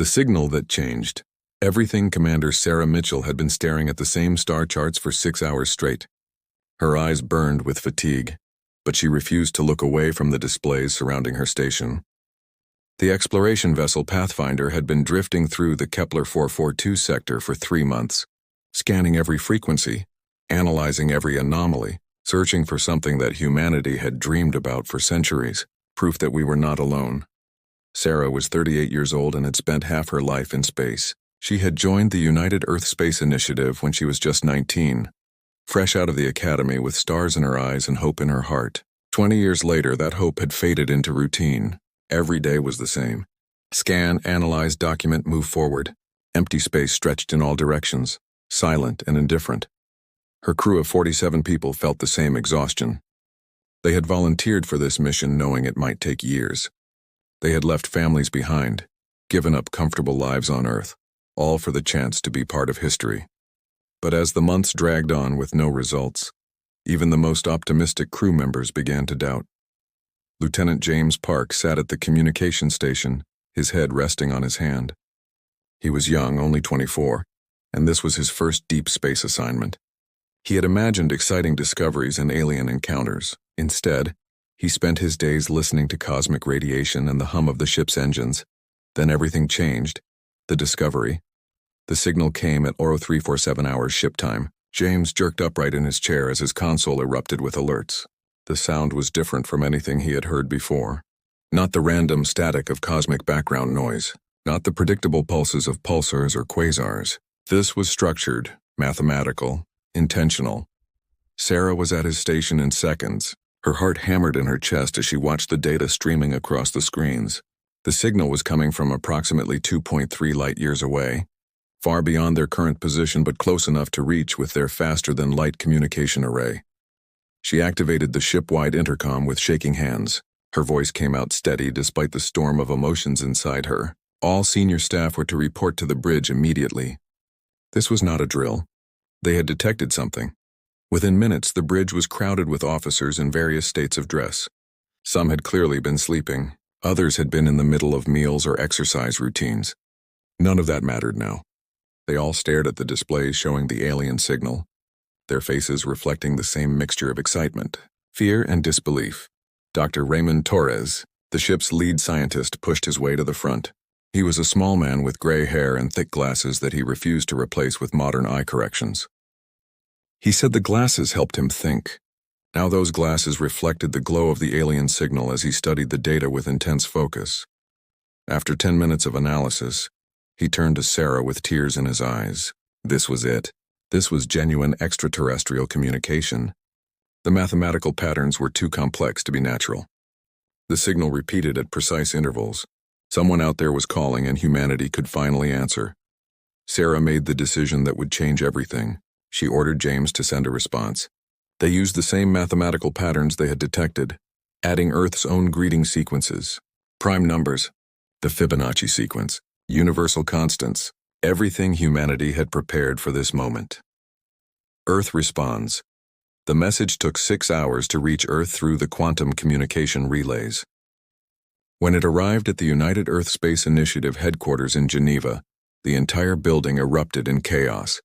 The signal that changed everything. Commander Sarah Mitchell had been staring at the same star charts for 6 hours straight. Her eyes burned with fatigue, but she refused to look away from the displays surrounding her station. The exploration vessel Pathfinder had been drifting through the Kepler 442 sector for 3 months, scanning every frequency, analyzing every anomaly, searching for something that humanity had dreamed about for centuries, proof that we were not alone. Sarah was 38 years old and had spent half her life in space. She had joined the United Earth Space Initiative when she was just 19, fresh out of the academy with stars in her eyes and hope in her heart. 20 years later, that hope had faded into routine. Every day was the same. Scan, analyze, document, move forward. Empty space stretched in all directions, silent and indifferent. Her crew of 47 people felt the same exhaustion. They had volunteered for this mission knowing it might take years. They had left families behind, given up comfortable lives on Earth, all for the chance to be part of history. But as the months dragged on with no results, even the most optimistic crew members began to doubt. Lieutenant James Park sat at the communication station, his head resting on his hand. He was young, only 24, and this was his first deep space assignment. He had imagined exciting discoveries and alien encounters. Instead, he spent his days listening to cosmic radiation and the hum of the ship's engines. Then everything changed. The discovery. The signal came at 0347 hours ship time. James jerked upright in his chair as his console erupted with alerts. The sound was different from anything he had heard before. Not the random static of cosmic background noise. Not the predictable pulses of pulsars or quasars. This was structured, mathematical, intentional. Sarah was at his station in seconds. Her heart hammered in her chest as she watched the data streaming across the screens. The signal was coming from approximately 2.3 light-years away, far beyond their current position but close enough to reach with their faster-than-light communication array. She activated the ship-wide intercom with shaking hands. Her voice came out steady despite the storm of emotions inside her. All senior staff were to report to the bridge immediately. This was not a drill. They had detected something. Within minutes, the bridge was crowded with officers in various states of dress. Some had clearly been sleeping. Others had been in the middle of meals or exercise routines. None of that mattered now. They all stared at the displays showing the alien signal, their faces reflecting the same mixture of excitement, fear, and disbelief. Dr. Raymond Torres, the ship's lead scientist, pushed his way to the front. He was a small man with gray hair and thick glasses that he refused to replace with modern eye corrections. He said the glasses helped him think. Now those glasses reflected the glow of the alien signal as he studied the data with intense focus. After 10 minutes of analysis, he turned to Sarah with tears in his eyes. This was it. This was genuine extraterrestrial communication. The mathematical patterns were too complex to be natural. The signal repeated at precise intervals. Someone out there was calling and humanity could finally answer. Sarah made the decision that would change everything. She ordered James to send a response. They used the same mathematical patterns they had detected, adding Earth's own greeting sequences, prime numbers, the Fibonacci sequence, universal constants, everything humanity had prepared for this moment. Earth responds. The message took 6 hours to reach Earth through the quantum communication relays. When it arrived at the United Earth Space Initiative headquarters in Geneva, the entire building erupted in chaos.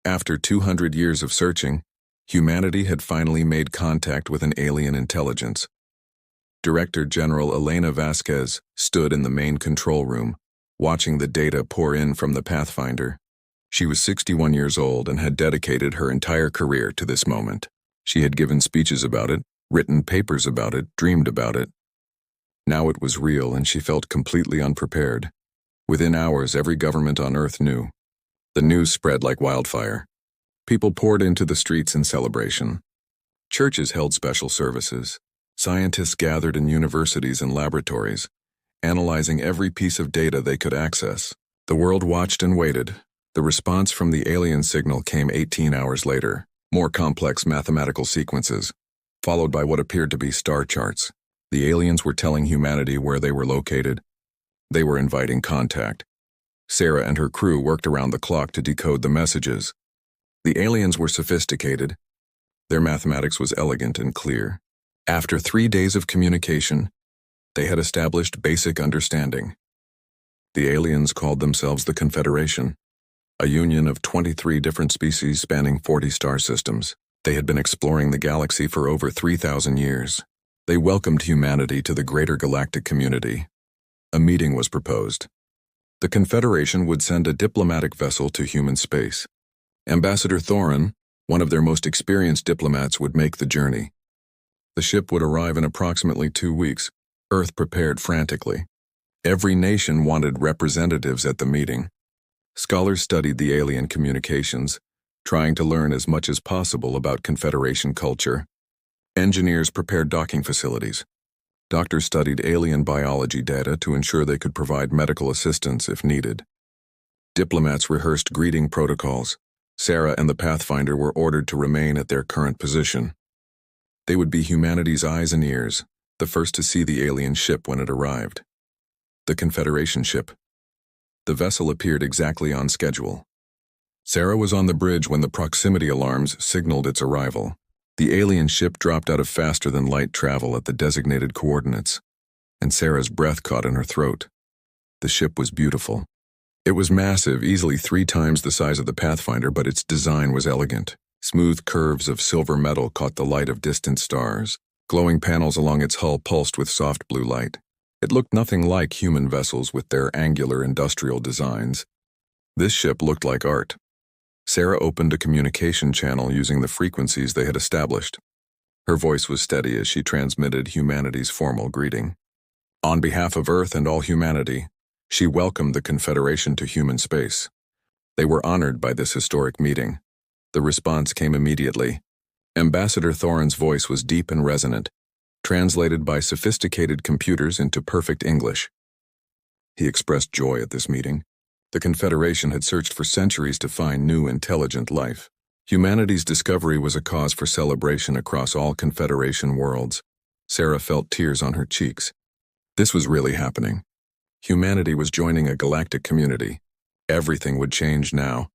After 200 years of searching, humanity had finally made contact with an alien intelligence. Director General Elena Vasquez stood in the main control room, watching the data pour in from the Pathfinder. She was 61 years old and had dedicated her entire career to this moment. She had given speeches about it, written papers about it, dreamed about it. Now it was real and she felt completely unprepared. Within hours, every government on Earth knew. The news spread like wildfire. People poured into the streets in celebration. Churches held special services. Scientists gathered in universities and laboratories, analyzing every piece of data they could access. The world watched and waited. The response from the alien signal came 18 hours later. More complex mathematical sequences, followed by what appeared to be star charts. The aliens were telling humanity where they were located. They were inviting contact. Sarah and her crew worked around the clock to decode the messages. The aliens were sophisticated. Their mathematics was elegant and clear. After 3 days of communication, they had established basic understanding. The aliens called themselves the Confederation, a union of 23 different species spanning 40 star systems. They had been exploring the galaxy for over 3,000 years. They welcomed humanity to the greater galactic community. A meeting was proposed. The Confederation would send a diplomatic vessel to human space. Ambassador Thorin, one of their most experienced diplomats, would make the journey. The ship would arrive in approximately 2 weeks. Earth prepared frantically. Every nation wanted representatives at the meeting. Scholars studied the alien communications, trying to learn as much as possible about Confederation culture. Engineers prepared docking facilities. Doctors studied alien biology data to ensure they could provide medical assistance if needed. Diplomats rehearsed greeting protocols. Sarah and the Pathfinder were ordered to remain at their current position. They would be humanity's eyes and ears, the first to see the alien ship when it arrived. The Confederation ship. The vessel appeared exactly on schedule. Sarah was on the bridge when the proximity alarms signaled its arrival. The alien ship dropped out of faster-than-light travel at the designated coordinates, and Sarah's breath caught in her throat. The ship was beautiful. It was massive, easily 3 times the size of the Pathfinder, but its design was elegant. Smooth curves of silver metal caught the light of distant stars. Glowing panels along its hull pulsed with soft blue light. It looked nothing like human vessels with their angular industrial designs. This ship looked like art. Sarah opened a communication channel using the frequencies they had established. Her voice was steady as she transmitted humanity's formal greeting. On behalf of Earth and all humanity, she welcomed the Confederation to human space. They were honored by this historic meeting. The response came immediately. Ambassador Thorin's voice was deep and resonant, translated by sophisticated computers into perfect English. He expressed joy at this meeting. The Confederation had searched for centuries to find new intelligent life. Humanity's discovery was a cause for celebration across all Confederation worlds. Sarah felt tears on her cheeks. This was really happening. Humanity was joining a galactic community. Everything would change now.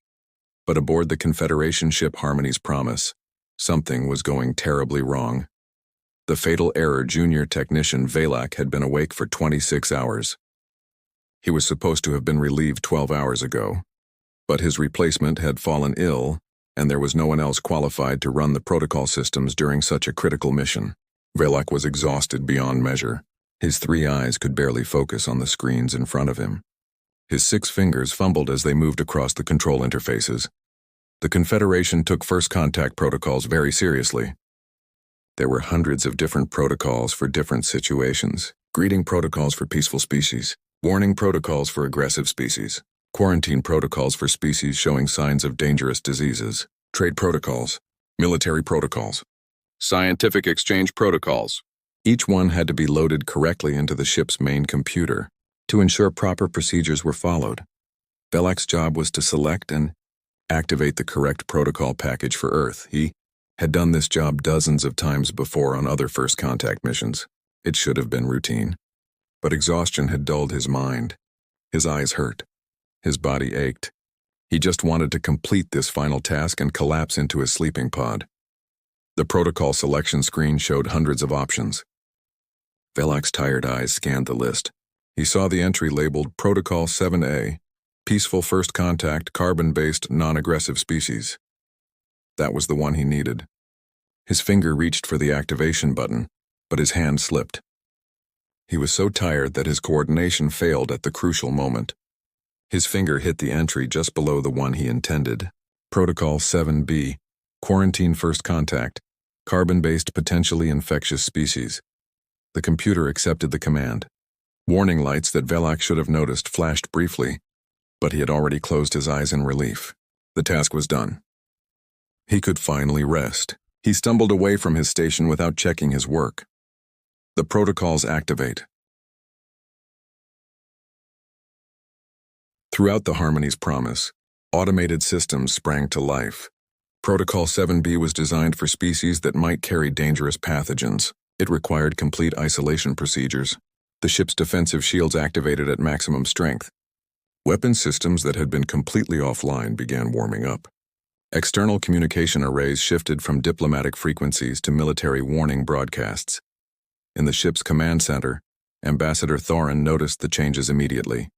But aboard the Confederation ship Harmony's Promise, something was going terribly wrong. The fatal error junior technician Valak had been awake for 26 hours. He was supposed to have been relieved 12 hours ago, but his replacement had fallen ill, and there was no one else qualified to run the protocol systems during such a critical mission. Valak was exhausted beyond measure. His 3 eyes could barely focus on the screens in front of him. His 6 fingers fumbled as they moved across the control interfaces. The Confederation took first contact protocols very seriously. There were hundreds of different protocols for different situations. Greeting protocols for peaceful species. Warning protocols for aggressive species. Quarantine protocols for species showing signs of dangerous diseases. Trade protocols. Military protocols. Scientific exchange protocols. Each one had to be loaded correctly into the ship's main computer to ensure proper procedures were followed. Valak's job was to select and activate the correct protocol package for Earth. He had done this job dozens of times before on other first contact missions. It should have been routine. But exhaustion had dulled his mind. His eyes hurt. His body ached. He just wanted to complete this final task and collapse into his sleeping pod. The protocol selection screen showed hundreds of options. Valak's tired eyes scanned the list. He saw the entry labeled Protocol 7A, Peaceful First Contact, Carbon-Based, Non-Aggressive Species. That was the one he needed. His finger reached for the activation button, but his hand slipped. He was so tired that his coordination failed at the crucial moment. His finger hit the entry just below the one he intended. Protocol 7B, Quarantine First Contact, Carbon-Based Potentially Infectious Species. The computer accepted the command. Warning lights that Valak should have noticed flashed briefly, but he had already closed his eyes in relief. The task was done. He could finally rest. He stumbled away from his station without checking his work. The protocols activate. Throughout the Harmony's Promise, automated systems sprang to life. Protocol 7B was designed for species that might carry dangerous pathogens. It required complete isolation procedures. The ship's defensive shields activated at maximum strength. Weapon systems that had been completely offline began warming up. External communication arrays shifted from diplomatic frequencies to military warning broadcasts. In the ship's command center, Ambassador Thorin noticed the changes immediately.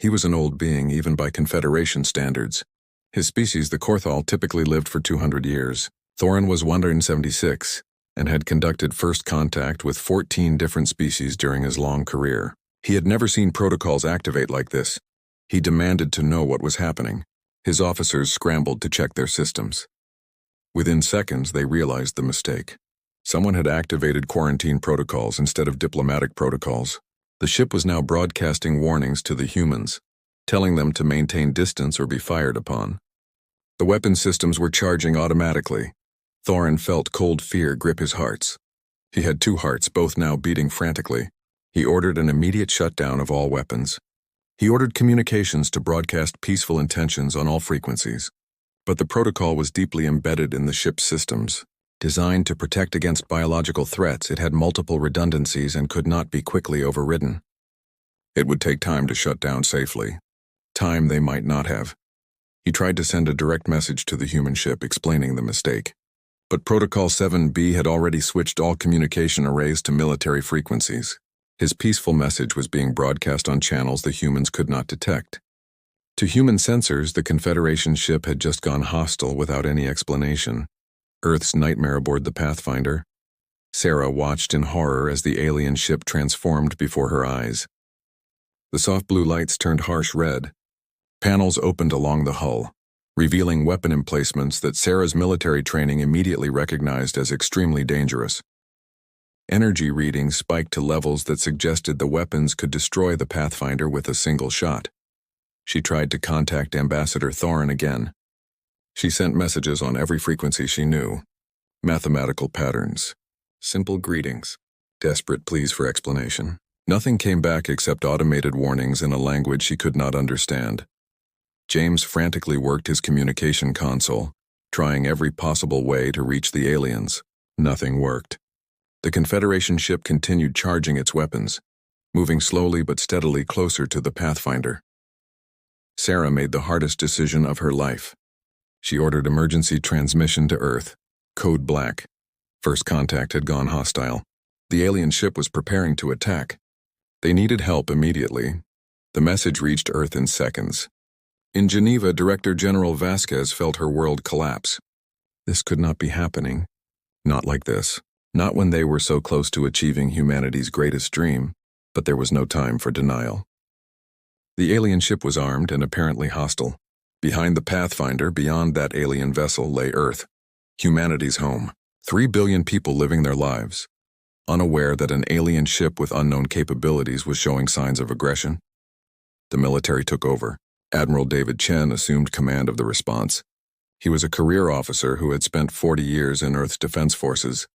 He was an old being even by Confederation standards. His species, the Korthal, typically lived for 200 years. Thorin was 176 and had conducted first contact with 14 different species during his long career. He had never seen protocols activate like this. He demanded to know what was happening. His officers scrambled to check their systems. Within seconds, they realized the mistake. Someone had activated quarantine protocols instead of diplomatic protocols. The ship was now broadcasting warnings to the humans, telling them to maintain distance or be fired upon. The weapon systems were charging automatically. Thorin felt cold fear grip his hearts. He had two hearts, both now beating frantically. He ordered an immediate shutdown of all weapons. He ordered communications to broadcast peaceful intentions on all frequencies. But the protocol was deeply embedded in the ship's systems. Designed to protect against biological threats, it had multiple redundancies and could not be quickly overridden. It would take time to shut down safely. Time they might not have. He tried to send a direct message to the human ship explaining the mistake. But Protocol 7B had already switched all communication arrays to military frequencies. His peaceful message was being broadcast on channels the humans could not detect. To human sensors, the Confederation ship had just gone hostile without any explanation. Earth's nightmare aboard the Pathfinder. Sarah watched in horror as the alien ship transformed before her eyes. The soft blue lights turned harsh red. Panels opened along the hull, revealing weapon emplacements that Sarah's military training immediately recognized as extremely dangerous. Energy readings spiked to levels that suggested the weapons could destroy the Pathfinder with a single shot. She tried to contact Ambassador Thorin again. She sent messages on every frequency she knew. Mathematical patterns. Simple greetings. Desperate pleas for explanation. Nothing came back except automated warnings in a language she could not understand. James frantically worked his communication console, trying every possible way to reach the aliens. Nothing worked. The Confederation ship continued charging its weapons, moving slowly but steadily closer to the Pathfinder. Sarah made the hardest decision of her life. She ordered emergency transmission to Earth. Code Black. First contact had gone hostile. The alien ship was preparing to attack. They needed help immediately. The message reached Earth in seconds. In Geneva, Director General Vasquez felt her world collapse. This could not be happening. Not like this. Not when they were so close to achieving humanity's greatest dream, but there was no time for denial. The alien ship was armed and apparently hostile. Behind the Pathfinder, beyond that alien vessel, lay Earth, humanity's home. 3 billion people living their lives, unaware that an alien ship with unknown capabilities was showing signs of aggression. The military took over. Admiral David Chen assumed command of the response. He was a career officer who had spent 40 years in Earth's defense forces,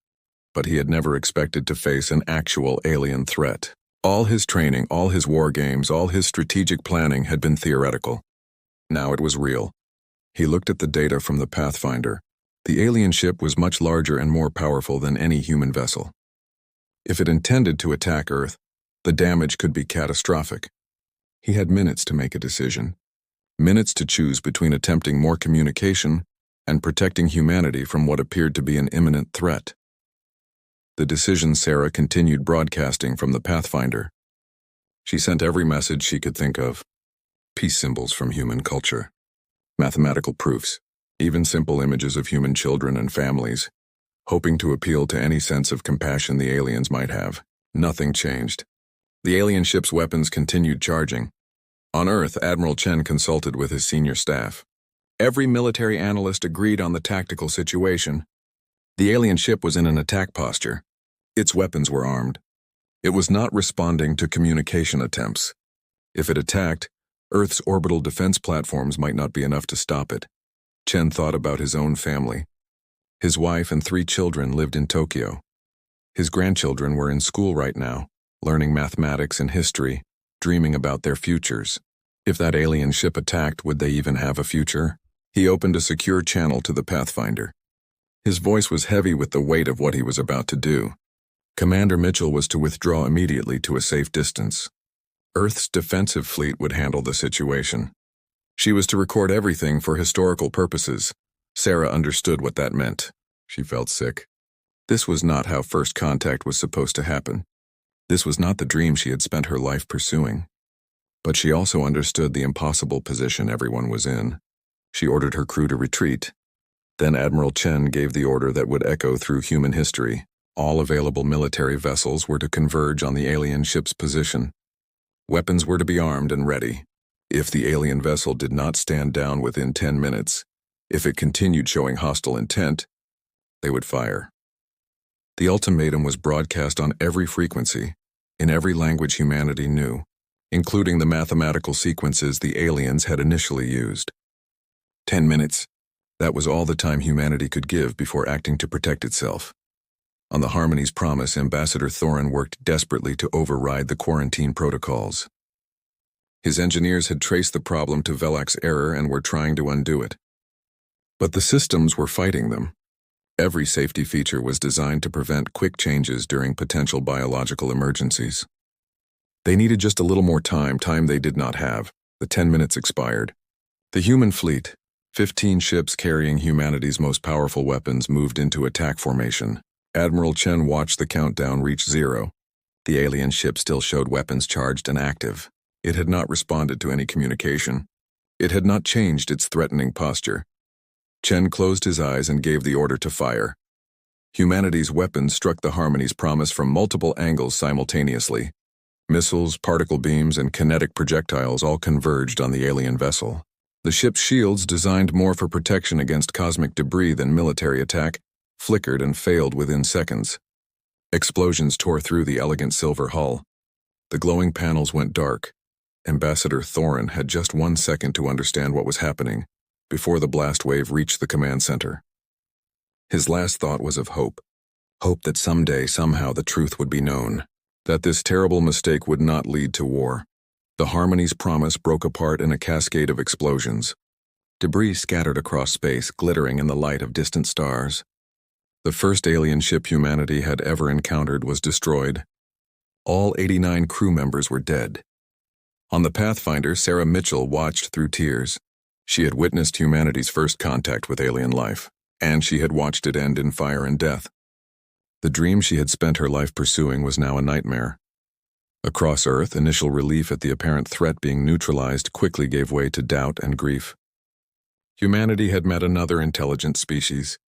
but he had never expected to face an actual alien threat. All his training, all his war games, all his strategic planning had been theoretical. Now it was real. He looked at the data from the Pathfinder. The alien ship was much larger and more powerful than any human vessel. If it intended to attack Earth, the damage could be catastrophic. He had minutes to make a decision. Minutes to choose between attempting more communication and protecting humanity from what appeared to be an imminent threat. The decision Sarah continued broadcasting from the Pathfinder. She sent every message she could think of. Peace symbols from human culture. Mathematical proofs. Even simple images of human children and families, hoping to appeal to any sense of compassion the aliens might have. Nothing changed. The alien ship's weapons continued charging. On Earth, Admiral Chen consulted with his senior staff. Every military analyst agreed on the tactical situation. The alien ship was in an attack posture. Its weapons were armed. It was not responding to communication attempts. If it attacked, Earth's orbital defense platforms might not be enough to stop it. Chen thought about his own family. His wife and 3 children lived in Tokyo. His grandchildren were in school right now, learning mathematics and history, dreaming about their futures. If that alien ship attacked, would they even have a future? He opened a secure channel to the Pathfinder. His voice was heavy with the weight of what he was about to do. Commander Mitchell was to withdraw immediately to a safe distance. Earth's defensive fleet would handle the situation. She was to record everything for historical purposes. Sarah understood what that meant. She felt sick. This was not how first contact was supposed to happen. This was not the dream she had spent her life pursuing. But she also understood the impossible position everyone was in. She ordered her crew to retreat. Then Admiral Chen gave the order that would echo through human history. All available military vessels were to converge on the alien ship's position. Weapons were to be armed and ready. If the alien vessel did not stand down within 10 minutes, if it continued showing hostile intent, they would fire. The ultimatum was broadcast on every frequency, in every language humanity knew, including the mathematical sequences the aliens had initially used. 10 minutes. That was all the time humanity could give before acting to protect itself. On the Harmony's promise, Ambassador Thorin worked desperately to override the quarantine protocols. His engineers had traced the problem to Velak's error and were trying to undo it. But the systems were fighting them. Every safety feature was designed to prevent quick changes during potential biological emergencies. They needed just a little more time they did not have. The 10 minutes expired. The human fleet, 15 ships carrying humanity's most powerful weapons, moved into attack formation. Admiral Chen watched the countdown reach 0. The alien ship still showed weapons charged and active. It had not responded to any communication. It had not changed its threatening posture. Chen closed his eyes and gave the order to fire. Humanity's weapons struck the Harmony's promise from multiple angles simultaneously. Missiles, particle beams, and kinetic projectiles all converged on the alien vessel. The ship's shields, designed more for protection against cosmic debris than military attack, flickered and failed within seconds. Explosions tore through the elegant silver hull. The glowing panels went dark. Ambassador Thorin had just 1 second to understand what was happening before the blast wave reached the command center. His last thought was of hope. Hope that someday, somehow, the truth would be known. That this terrible mistake would not lead to war. The Harmony's promise broke apart in a cascade of explosions. Debris scattered across space, glittering in the light of distant stars. The first alien ship humanity had ever encountered was destroyed. All 89 crew members were dead. On the Pathfinder, Sarah Mitchell watched through tears. She had witnessed humanity's first contact with alien life, and she had watched it end in fire and death. The dream she had spent her life pursuing was now a nightmare. Across Earth, initial relief at the apparent threat being neutralized quickly gave way to doubt and grief. Humanity had met another intelligent species,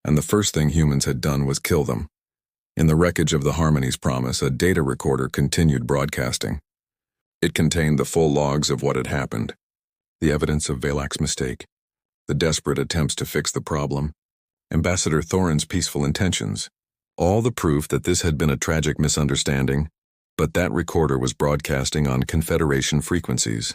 and the first thing humans had done was kill them. In the wreckage of the Harmony's promise, a data recorder continued broadcasting. It contained the full logs of what had happened, the evidence of Velak's mistake, the desperate attempts to fix the problem, Ambassador Thorin's peaceful intentions, all the proof that this had been a tragic misunderstanding. But that recorder was broadcasting on Confederation frequencies.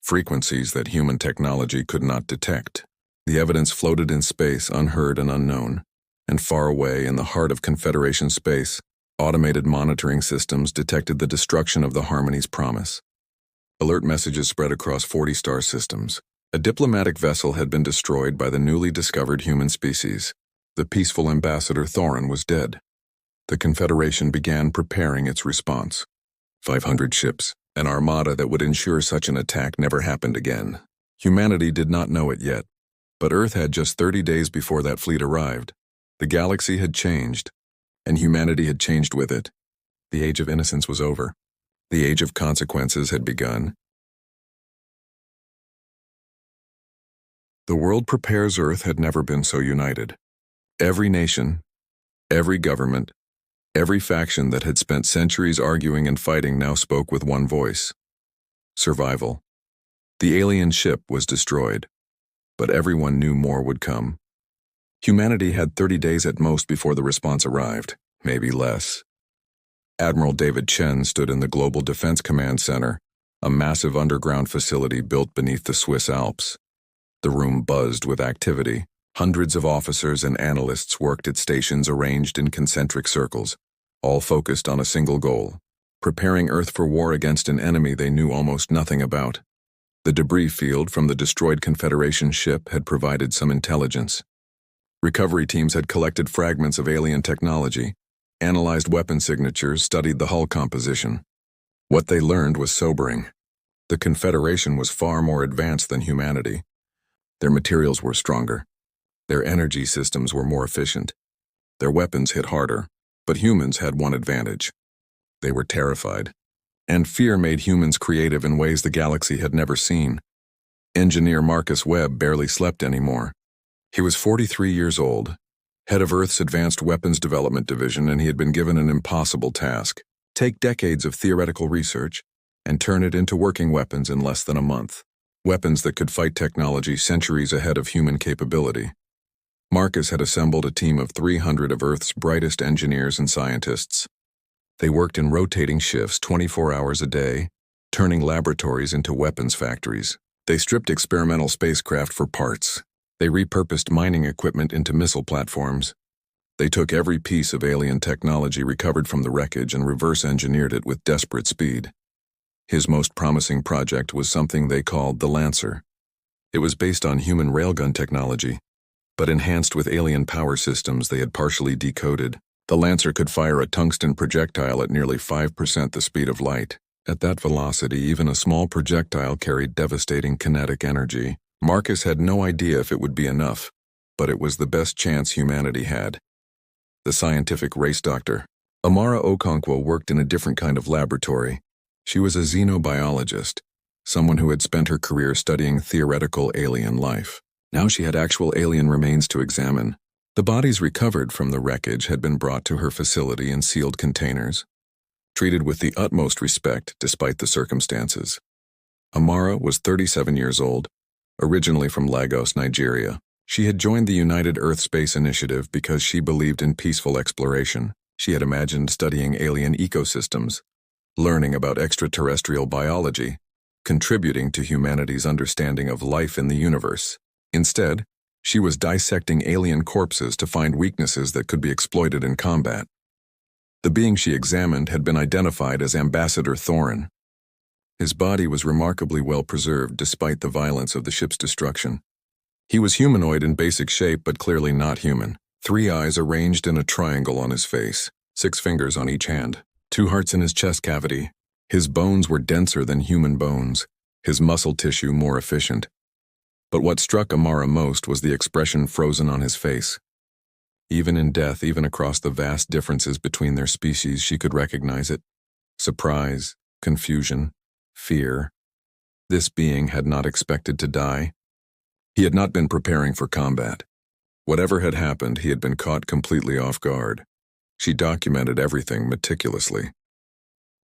Frequencies that human technology could not detect. The evidence floated in space, unheard and unknown. And far away in the heart of Confederation space, automated monitoring systems detected the destruction of the Harmony's promise. Alert messages spread across 40 star systems. A diplomatic vessel had been destroyed by the newly discovered human species. The peaceful Ambassador Thorin was dead. The Confederation began preparing its response. 500 ships, an armada that would ensure such an attack never happened again. Humanity did not know it yet, but Earth had just 30 days before that fleet arrived. The galaxy had changed, and humanity had changed with it. The age of innocence was over. The age of consequences had begun. The world prepares Earth had never been so united. Every nation, every government, every faction that had spent centuries arguing and fighting now spoke with one voice. Survival. The alien ship was destroyed, but everyone knew more would come. Humanity had 30 days at most before the response arrived, maybe less. Admiral David Chen stood in the Global Defense Command Center, a massive underground facility built beneath the Swiss Alps. The room buzzed with activity. Hundreds of officers and analysts worked at stations arranged in concentric circles, all focused on a single goal: preparing Earth for war against an enemy they knew almost nothing about. The debris field from the destroyed Confederation ship had provided some intelligence. Recovery teams had collected fragments of alien technology, analyzed weapon signatures, studied the hull composition. What they learned was sobering. The Confederation was far more advanced than humanity. Their materials were stronger. Their energy systems were more efficient. Their weapons hit harder, but humans had one advantage. They were terrified. And fear made humans creative in ways the galaxy had never seen. Engineer Marcus Webb barely slept anymore. He was 43 years old, head of Earth's Advanced Weapons Development Division, and he had been given an impossible task: take decades of theoretical research and turn it into working weapons in less than a month. Weapons that could fight technology centuries ahead of human capability. Marcus had assembled a team of 300 of Earth's brightest engineers and scientists. They worked in rotating shifts 24 hours a day, turning laboratories into weapons factories. They stripped experimental spacecraft for parts. They repurposed mining equipment into missile platforms. They took every piece of alien technology recovered from the wreckage and reverse-engineered it with desperate speed. His most promising project was something they called the Lancer. It was based on human railgun technology, but enhanced with alien power systems they had partially decoded. The Lancer could fire a tungsten projectile at nearly 5% the speed of light. At that velocity, even a small projectile carried devastating kinetic energy. Marcus had no idea if it would be enough, but it was the best chance humanity had. The scientific race doctor, Amara Okonkwo, worked in a different kind of laboratory. She was a xenobiologist, someone who had spent her career studying theoretical alien life. Now she had actual alien remains to examine. The bodies recovered from the wreckage had been brought to her facility in sealed containers, treated with the utmost respect despite the circumstances. Amara was 37 years old, originally from Lagos, Nigeria. She had joined the United Earth Space Initiative because she believed in peaceful exploration. She had imagined studying alien ecosystems, learning about extraterrestrial biology, contributing to humanity's understanding of life in the universe. Instead, she was dissecting alien corpses to find weaknesses that could be exploited in combat. The being she examined had been identified as Ambassador Thorin. His body was remarkably well preserved despite the violence of the ship's destruction. He was humanoid in basic shape, but clearly not human. 3 eyes arranged in a triangle on his face, 6 fingers on each hand, 2 hearts in his chest cavity. His bones were denser than human bones, his muscle tissue more efficient. But what struck Amara most was the expression frozen on his face. Even in death, even across the vast differences between their species, she could recognize it. Surprise, confusion, fear. This being had not expected to die. He had not been preparing for combat. Whatever had happened, he had been caught completely off guard. She documented everything meticulously.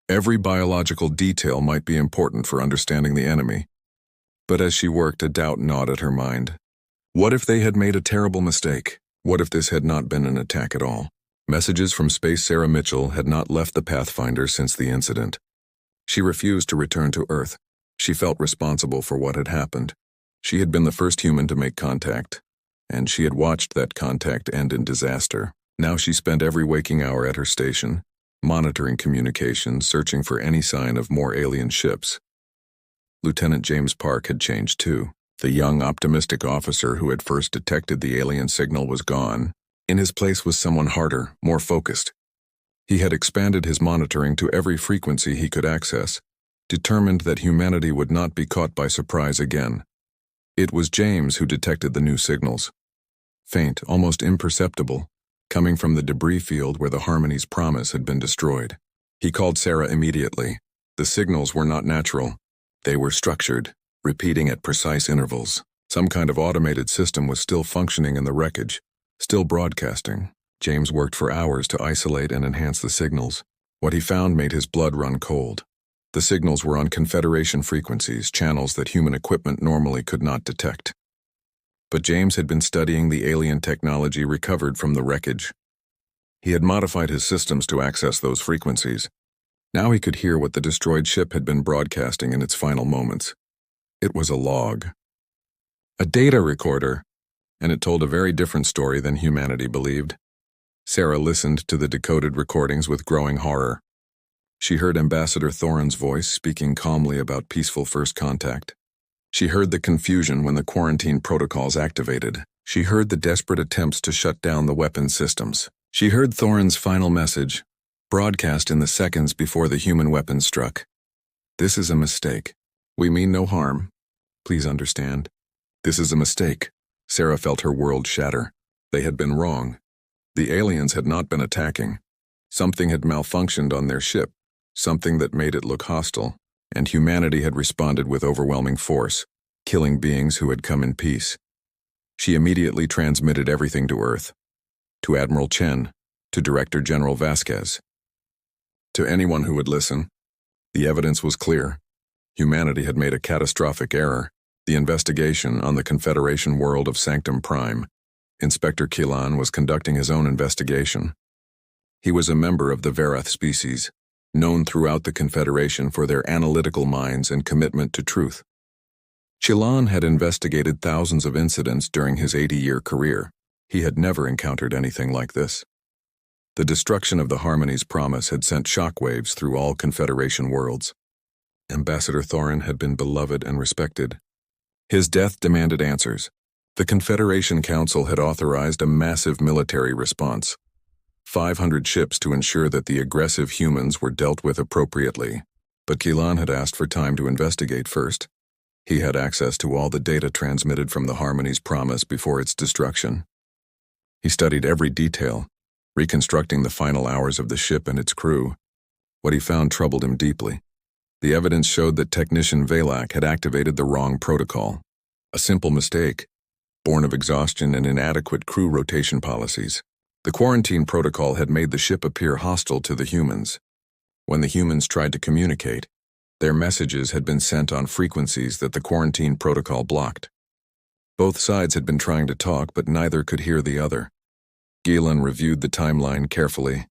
Every biological detail might be important for understanding the enemy. But as she worked, a doubt gnawed at her mind. What if they had made a terrible mistake? What if this had not been an attack at all? Messages from Space Sarah Mitchell had not left the Pathfinder since the incident. She refused to return to Earth. She felt responsible for what had happened. She had been the first human to make contact, and she had watched that contact end in disaster. Now she spent every waking hour at her station, monitoring communications, searching for any sign of more alien ships. Lieutenant James Park had changed too. The young, optimistic officer who had first detected the alien signal was gone. In his place was someone harder, more focused. He had expanded his monitoring to every frequency he could access, determined that humanity would not be caught by surprise again. It was James who detected the new signals. Faint, almost imperceptible, coming from the debris field where the Harmony's promise had been destroyed. He called Sarah immediately. The signals were not natural. They were structured, repeating at precise intervals. Some kind of automated system was still functioning in the wreckage, still broadcasting. James worked for hours to isolate and enhance the signals. What he found made his blood run cold. The signals were on Confederation frequencies, channels that human equipment normally could not detect. But James had been studying the alien technology recovered from the wreckage. He had modified his systems to access those frequencies. Now he could hear what the destroyed ship had been broadcasting in its final moments. It was a log. A data recorder, and it told a very different story than humanity believed. Sarah listened to the decoded recordings with growing horror. She heard Ambassador Thorin's voice speaking calmly about peaceful first contact. She heard the confusion when the quarantine protocols activated. She heard the desperate attempts to shut down the weapons systems. She heard Thorin's final message, broadcast in the seconds before the human weapons struck. This is a mistake. We mean no harm. Please understand. This is a mistake. Sarah felt her world shatter. They had been wrong. The aliens had not been attacking. Something had malfunctioned on their ship. something that made it look hostile, and humanity had responded with overwhelming force, killing beings who had come in peace. She immediately transmitted everything to Earth, to Admiral Chen, to Director General Vasquez. To anyone who would listen, the evidence was clear. Humanity had made a catastrophic error. The investigation on the Confederation world of Sanctum Prime. Inspector Kilan was conducting his own investigation. He was a member of the Verath species, known throughout the Confederation for their analytical minds and commitment to truth. Kilan had investigated thousands of incidents during his 80-year career. He had never encountered anything like this. The destruction of the Harmony's promise had sent shockwaves through all Confederation worlds. Ambassador Thorin had been beloved and respected. His death demanded answers. The Confederation Council had authorized a massive military response. 500 ships to ensure that the aggressive humans were dealt with appropriately. But Kilan had asked for time to investigate first. He had access to all the data transmitted from the Harmony's promise before its destruction. He studied every detail, reconstructing the final hours of the ship and its crew. What he found troubled him deeply. The evidence showed that Technician Valak had activated the wrong protocol. A simple mistake, born of exhaustion and inadequate crew rotation policies. The quarantine protocol had made the ship appear hostile to the humans. When the humans tried to communicate, their messages had been sent on frequencies that the quarantine protocol blocked. Both sides had been trying to talk, but neither could hear the other. Gielan reviewed the timeline carefully.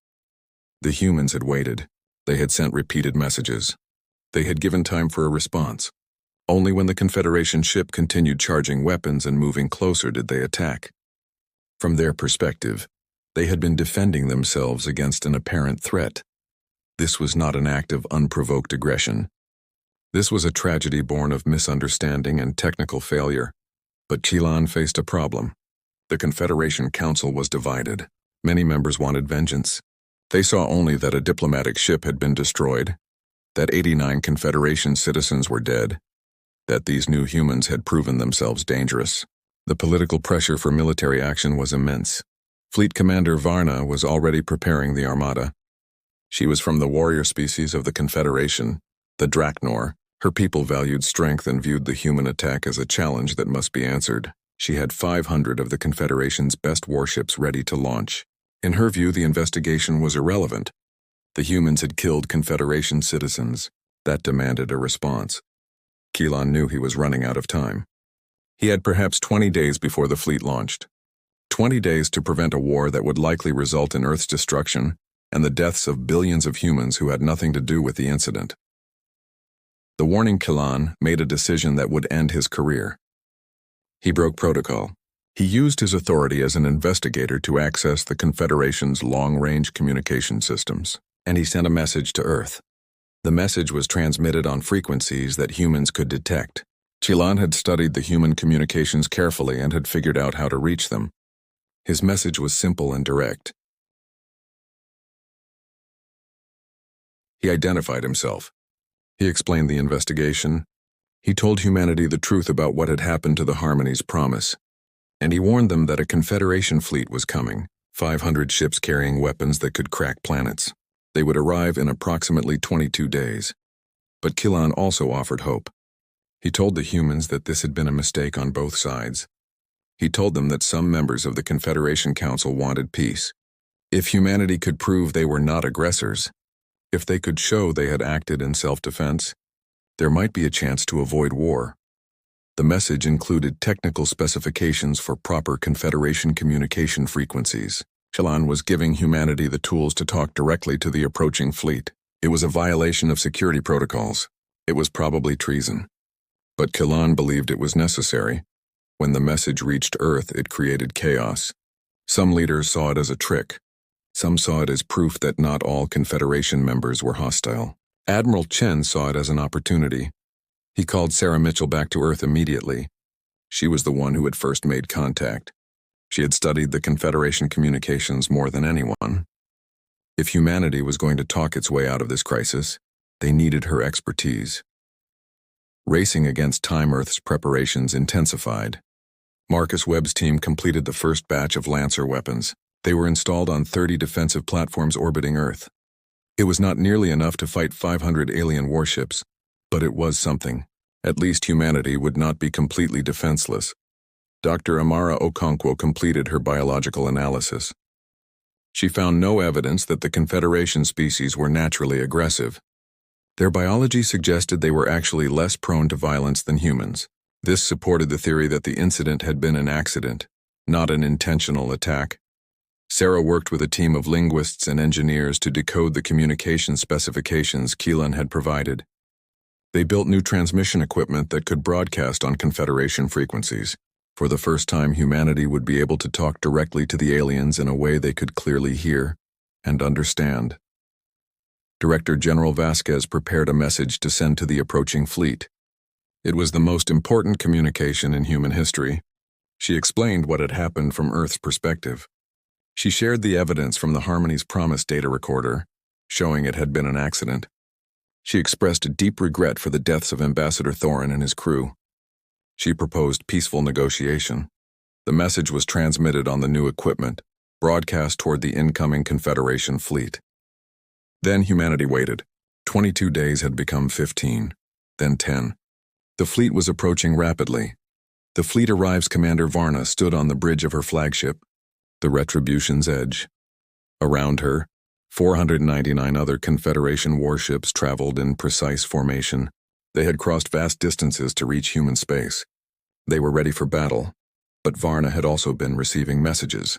The humans had waited. They had sent repeated messages. They had given time for a response. Only when the Confederation ship continued charging weapons and moving closer did they attack. From their perspective, they had been defending themselves against an apparent threat. This was not an act of unprovoked aggression. This was a tragedy born of misunderstanding and technical failure. But Kilan faced a problem. The Confederation Council was divided. Many members wanted vengeance. They saw only that a diplomatic ship had been destroyed, that 89 Confederation citizens were dead, that these new humans had proven themselves dangerous. The political pressure for military action was immense. Fleet Commander Varna was already preparing the armada. She was from the warrior species of the Confederation, the Draknor. Her people valued strength and viewed the human attack as a challenge that must be answered. She had 500 of the Confederation's best warships ready to launch. In her view, the investigation was irrelevant. The humans had killed Confederation citizens. That demanded a response. Kilan knew he was running out of time. He had perhaps 20 days before the fleet launched. 20 days to prevent a war that would likely result in Earth's destruction and the deaths of billions of humans who had nothing to do with the incident. The warning Kilan made a decision that would end his career. He broke protocol. He used his authority as an investigator to access the Confederation's long-range communication systems, and he sent a message to Earth. The message was transmitted on frequencies that humans could detect. Kilan had studied the human communications carefully and had figured out how to reach them. His message was simple and direct. He identified himself. He explained the investigation. He told humanity the truth about what had happened to the Harmony's promise. And he warned them that a Confederation fleet was coming, 500 ships carrying weapons that could crack planets. They would arrive in approximately 22 days. But Kilan also offered hope. He told the humans that this had been a mistake on both sides. He told them that some members of the Confederation Council wanted peace. If humanity could prove they were not aggressors, if they could show they had acted in self-defense, there might be a chance to avoid war. The message included technical specifications for proper Confederation communication frequencies. Kilan was giving humanity the tools to talk directly to the approaching fleet. It was a violation of security protocols. It was probably treason. But Kilan believed it was necessary. When the message reached Earth, it created chaos. Some leaders saw it as a trick. Some saw it as proof that not all Confederation members were hostile. Admiral Chen saw it as an opportunity. He called Sarah Mitchell back to Earth immediately. She was the one who had first made contact. She had studied the Confederation communications more than anyone. If humanity was going to talk its way out of this crisis, they needed her expertise. Racing against time, Earth's preparations intensified. Marcus Webb's team completed the first batch of Lancer weapons. They were installed on 30 defensive platforms orbiting Earth. It was not nearly enough to fight 500 alien warships, but it was something. At least humanity would not be completely defenseless. Dr. Amara Okonkwo completed her biological analysis. She found no evidence that the Confederation species were naturally aggressive. Their biology suggested they were actually less prone to violence than humans. This supported the theory that the incident had been an accident, not an intentional attack. Sarah worked with a team of linguists and engineers to decode the communication specifications Keelan had provided. They built new transmission equipment that could broadcast on Confederation frequencies. For the first time, humanity would be able to talk directly to the aliens in a way they could clearly hear and understand. Director General Vasquez prepared a message to send to the approaching fleet. It was the most important communication in human history. She explained what had happened from Earth's perspective. She shared the evidence from the Harmony's Promise data recorder, showing it had been an accident. She expressed a deep regret for the deaths of Ambassador Thorin and his crew. She proposed peaceful negotiation. The message was transmitted on the new equipment, broadcast toward the incoming Confederation fleet. Then humanity waited. 22 days had become 15, then 10. The fleet was approaching rapidly. The fleet arrives Commander Varna stood on the bridge of her flagship, the Retribution's Edge. Around her, 499 other Confederation warships traveled in precise formation. They had crossed vast distances to reach human space. They were ready for battle, but Varna had also been receiving messages.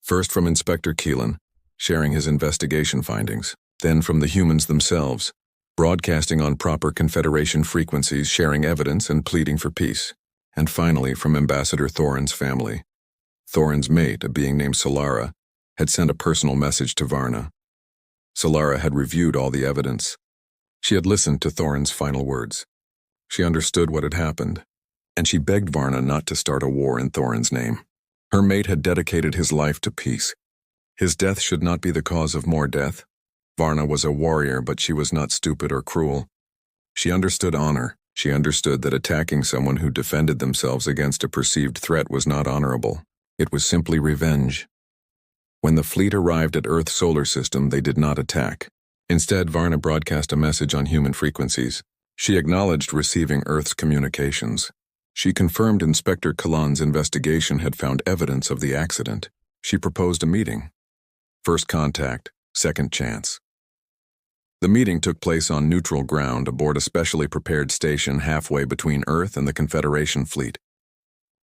First from Inspector Keelan, sharing his investigation findings. Then from the humans themselves, broadcasting on proper Confederation frequencies, sharing evidence and pleading for peace. And finally from Ambassador Thorin's family. Thorin's mate, a being named Solara, had sent a personal message to Varna. Solara had reviewed all the evidence. She had listened to Thorin's final words. She understood what had happened, and she begged Varna not to start a war in Thorin's name. Her mate had dedicated his life to peace. His death should not be the cause of more death. Varna was a warrior, but she was not stupid or cruel. She understood honor. She understood that attacking someone who defended themselves against a perceived threat was not honorable. It was simply revenge. When the fleet arrived at Earth's solar system, they did not attack. Instead, Varna broadcast a message on human frequencies. She acknowledged receiving Earth's communications. She confirmed Inspector Kalan's investigation had found evidence of the accident. She proposed a meeting. First contact, second chance. The meeting took place on neutral ground aboard a specially prepared station halfway between Earth and the Confederation fleet.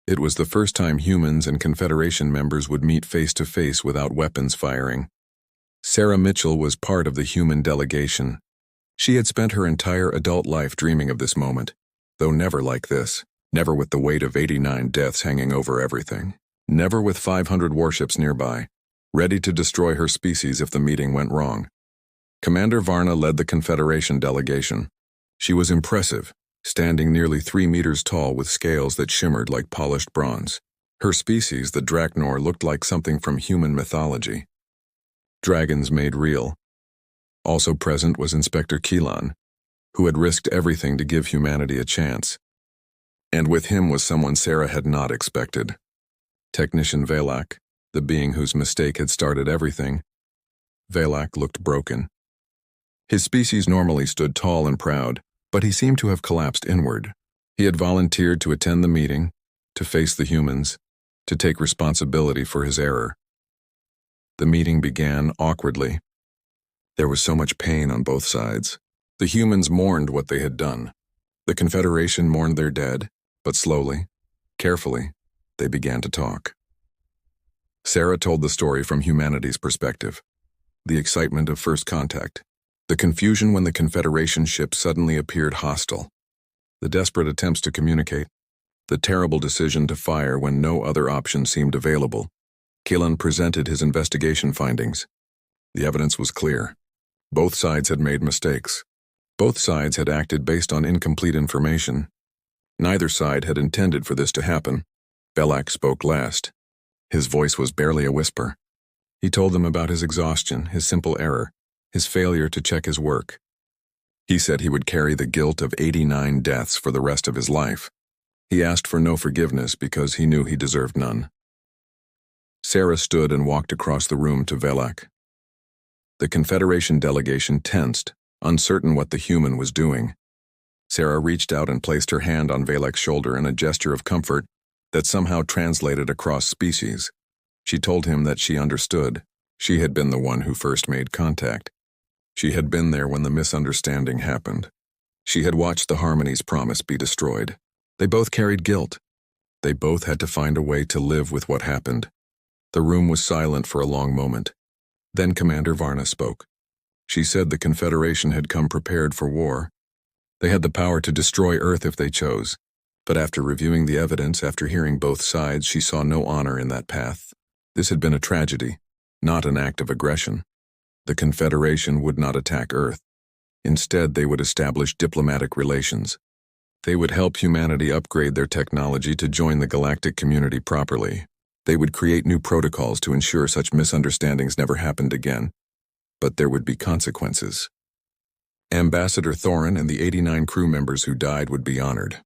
It was the first time humans and Confederation members would meet face-to-face without weapons firing. Sarah Mitchell was part of the human delegation. She had spent her entire adult life dreaming of this moment, though never like this, never with the weight of 89 deaths hanging over everything, never with 500 warships nearby, ready to destroy her species if the meeting went wrong. Commander Varna led the Confederation delegation. She was impressive, standing nearly 3 meters tall with scales that shimmered like polished bronze. Her species, the Draknor, looked like something from human mythology. Dragons made real. Also present was Inspector Keelan, who had risked everything to give humanity a chance. And with him was someone Sarah had not expected. Technician Velak, the being whose mistake had started everything. Velak looked broken. His species normally stood tall and proud, but he seemed to have collapsed inward. He had volunteered to attend the meeting, to face the humans, to take responsibility for his error. The meeting began awkwardly. There was so much pain on both sides. The humans mourned what they had done. The Confederation mourned their dead, but slowly, carefully, they began to talk. Sarah told the story from humanity's perspective. The excitement of first contact. The confusion when the Confederation ship suddenly appeared hostile. The desperate attempts to communicate. The terrible decision to fire when no other option seemed available. Keelan presented his investigation findings. The evidence was clear. Both sides had made mistakes. Both sides had acted based on incomplete information. Neither side had intended for this to happen. Velak spoke last. His voice was barely a whisper. He told them about his exhaustion, his simple error, his failure to check his work. He said he would carry the guilt of 89 deaths for the rest of his life. He asked for no forgiveness because he knew he deserved none. Sarah stood and walked across the room to Velak. The Confederation delegation tensed, uncertain what the human was doing. Sarah reached out and placed her hand on Valek's shoulder in a gesture of comfort that somehow translated across species. She told him that she understood. She had been the one who first made contact. She had been there when the misunderstanding happened. She had watched the Harmony's promise be destroyed. They both carried guilt. They both had to find a way to live with what happened. The room was silent for a long moment. Then Commander Varna spoke. She said the Confederation had come prepared for war. They had the power to destroy Earth if they chose. But after reviewing the evidence, after hearing both sides, she saw no honor in that path. This had been a tragedy, not an act of aggression. The Confederation would not attack Earth. Instead, they would establish diplomatic relations. They would help humanity upgrade their technology to join the galactic community properly. They would create new protocols to ensure such misunderstandings never happened again. But there would be consequences. Ambassador Thorin and the 89 crew members who died would be honored.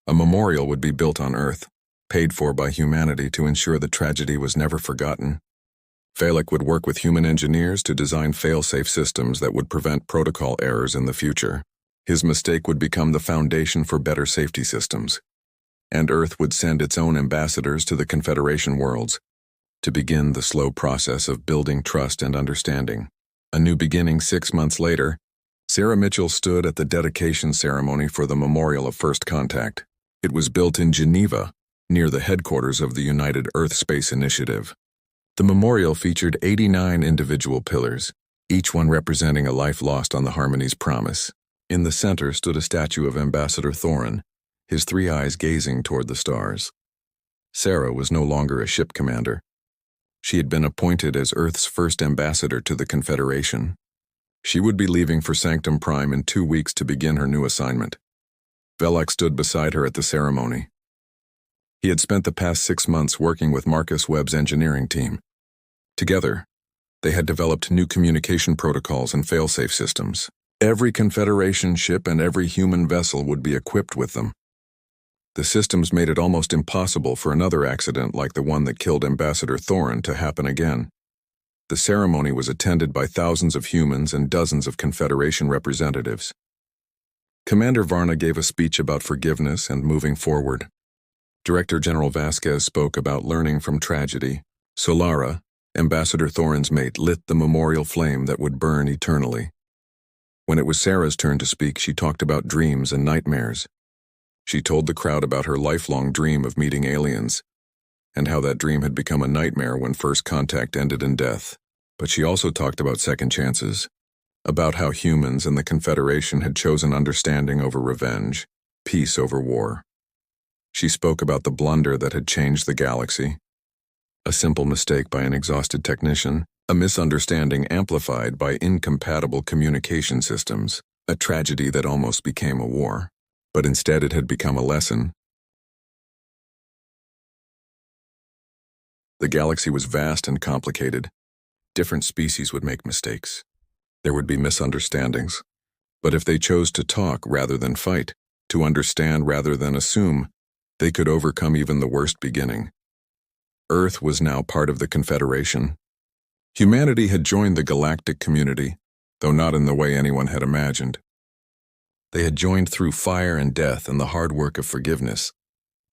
A memorial would be built on Earth, paid for by humanity to ensure the tragedy was never forgotten. Valek would work with human engineers to design fail-safe systems that would prevent protocol errors in the future. His mistake would become the foundation for better safety systems. And Earth would send its own ambassadors to the Confederation worlds to begin the slow process of building trust and understanding. A new beginning 6 months later, Sarah Mitchell stood at the dedication ceremony for the Memorial of First Contact. It was built in Geneva, near the headquarters of the United Earth Space Initiative. The memorial featured 89 individual pillars, each one representing a life lost on the Harmony's promise. In the center stood a statue of Ambassador Thorin, his 3 eyes gazing toward the stars. Sarah was no longer a ship commander. She had been appointed as Earth's first ambassador to the Confederation. She would be leaving for Sanctum Prime in 2 weeks to begin her new assignment. Valek stood beside her at the ceremony. He had spent the past 6 months working with Marcus Webb's engineering team. Together, they had developed new communication protocols and fail-safe systems. Every Confederation ship and every human vessel would be equipped with them. The systems made it almost impossible for another accident like the one that killed Ambassador Thorin to happen again. The ceremony was attended by thousands of humans and dozens of Confederation representatives. Commander Varna gave a speech about forgiveness and moving forward. Director General Vasquez spoke about learning from tragedy. Solara, Ambassador Thorin's mate, lit the memorial flame that would burn eternally. When it was Sarah's turn to speak, she talked about dreams and nightmares. She told the crowd about her lifelong dream of meeting aliens, and how that dream had become a nightmare when first contact ended in death. But she also talked about second chances, about how humans and the Confederation had chosen understanding over revenge, peace over war. She spoke about the blunder that had changed the galaxy. A simple mistake by an exhausted technician, a misunderstanding amplified by incompatible communication systems, a tragedy that almost became a war. But instead it had become a lesson. The galaxy was vast and complicated. Different species would make mistakes. There would be misunderstandings. But if they chose to talk rather than fight, to understand rather than assume, they could overcome even the worst beginning. Earth was now part of the Confederation. Humanity had joined the galactic community, though not in the way anyone had imagined. They had joined through fire and death and the hard work of forgiveness.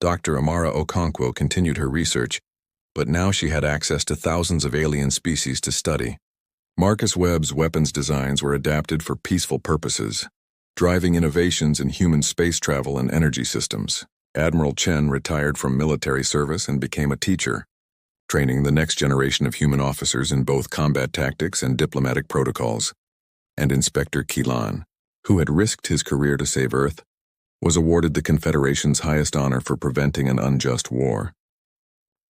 Dr. Amara Okonkwo continued her research, but now she had access to thousands of alien species to study. Marcus Webb's weapons designs were adapted for peaceful purposes, driving innovations in human space travel and energy systems. Admiral Chen retired from military service and became a teacher, training the next generation of human officers in both combat tactics and diplomatic protocols. And Inspector Keelan, who had risked his career to save Earth, was awarded the Confederation's highest honor for preventing an unjust war.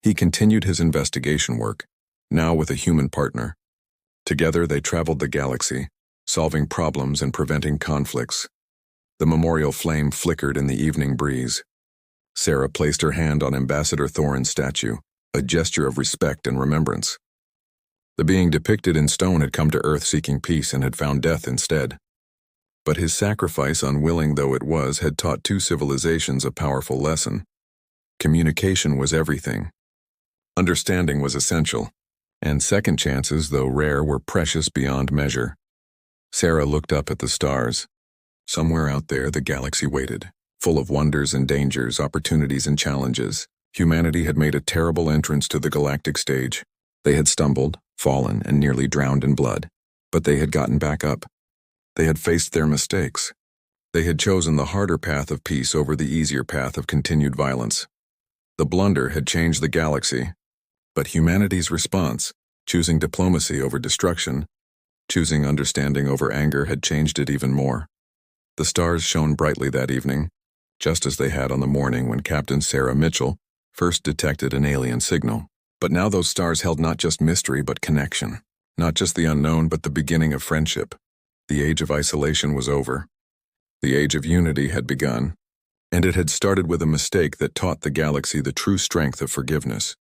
He continued his investigation work, now with a human partner. Together they traveled the galaxy, solving problems and preventing conflicts. The memorial flame flickered in the evening breeze. Sarah placed her hand on Ambassador Thorin's statue, a gesture of respect and remembrance. The being depicted in stone had come to Earth seeking peace and had found death instead. But his sacrifice, unwilling though it was, had taught 2 civilizations a powerful lesson. Communication was everything. Understanding was essential. And second chances, though rare, were precious beyond measure. Sarah looked up at the stars. Somewhere out there, the galaxy waited, full of wonders and dangers, opportunities and challenges. Humanity had made a terrible entrance to the galactic stage. They had stumbled, fallen, and nearly drowned in blood. But they had gotten back up. They had faced their mistakes. They had chosen the harder path of peace over the easier path of continued violence. The blunder had changed the galaxy, but humanity's response, choosing diplomacy over destruction, choosing understanding over anger, had changed it even more. The stars shone brightly that evening, just as they had on the morning when Captain Sarah Mitchell first detected an alien signal. But now those stars held not just mystery but connection, not just the unknown but the beginning of friendship. The age of isolation was over. The age of unity had begun, and it had started with a mistake that taught the galaxy the true strength of forgiveness.